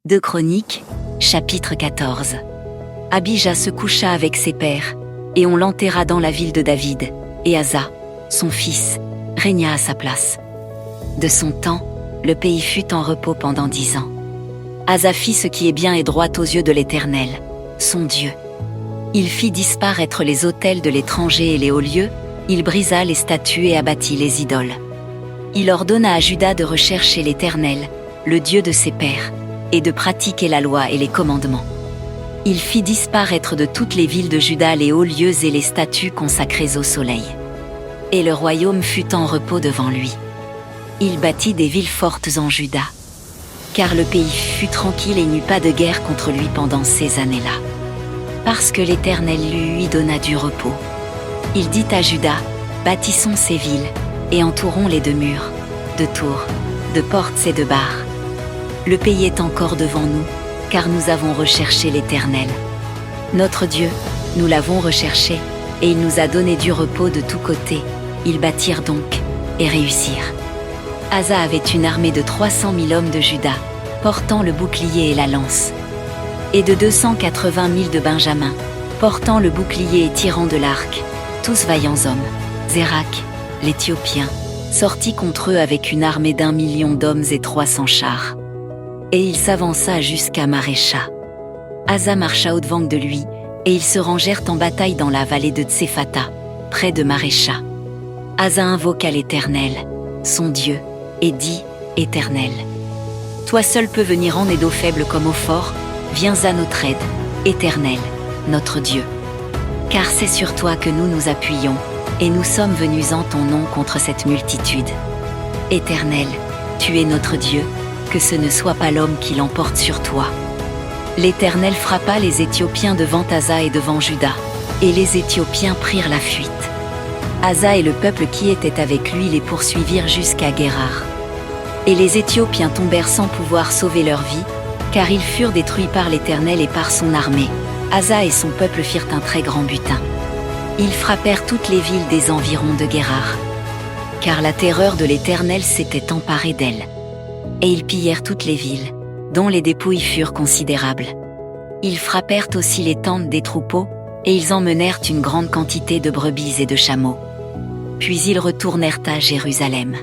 2 Chroniques, chapitre 14. Abijah se coucha avec ses pères, et on l'enterra dans la ville de David, et Asa, son fils, régna à sa place. De son temps, le pays fut en repos pendant 10 ans. Asa fit ce qui est bien et droit aux yeux de l'Éternel, son Dieu. Il fit disparaître les autels de l'étranger et les hauts lieux, il brisa les statues et abattit les idoles. Il ordonna à Juda de rechercher l'Éternel, le Dieu de ses pères, et de pratiquer la loi et les commandements. Il fit disparaître de toutes les villes de Juda les hauts lieux et les statues consacrées au soleil. Et le royaume fut en repos devant lui. Il bâtit des villes fortes en Juda. Car le pays fut tranquille et n'eut pas de guerre contre lui pendant ces années-là. Parce que l'Éternel lui donna du repos. Il dit à Juda, bâtissons ces villes, et entourons-les de murs, de tours, de portes et de barres. Le pays est encore devant nous, car nous avons recherché l'Éternel. Notre Dieu, nous l'avons recherché, et il nous a donné du repos de tous côtés. Ils bâtirent donc, et réussirent. Asa avait une armée de 300 000 hommes de Juda, portant le bouclier et la lance, et de 280 000 de Benjamin, portant le bouclier et tirant de l'arc, tous vaillants hommes. Zérak, l'Éthiopien, sortit contre eux avec une armée d'1 million d'hommes et 300 chars. Et il s'avança jusqu'à Marécha. Asa marcha au-devant de lui, et ils se rangèrent en bataille dans la vallée de Tsephata, près de Marécha. Asa invoqua l'Éternel, son Dieu, et dit, Éternel, toi seul peux venir en aide aux faibles comme aux forts, viens à notre aide, Éternel, notre Dieu. Car c'est sur toi que nous nous appuyons, et nous sommes venus en ton nom contre cette multitude. Éternel, tu es notre Dieu, que ce ne soit pas l'homme qui l'emporte sur toi. L'Éternel frappa les Éthiopiens devant Asa et devant Juda, et les Éthiopiens prirent la fuite. Asa et le peuple qui était avec lui les poursuivirent jusqu'à Guérar. Et les Éthiopiens tombèrent sans pouvoir sauver leur vie, car ils furent détruits par l'Éternel et par son armée. Asa et son peuple firent un très grand butin. Ils frappèrent toutes les villes des environs de Guérar, car la terreur de l'Éternel s'était emparée d'elles. Et ils pillèrent toutes les villes, dont les dépouilles furent considérables. Ils frappèrent aussi les tentes des troupeaux, et ils emmenèrent une grande quantité de brebis et de chameaux. Puis ils retournèrent à Jérusalem.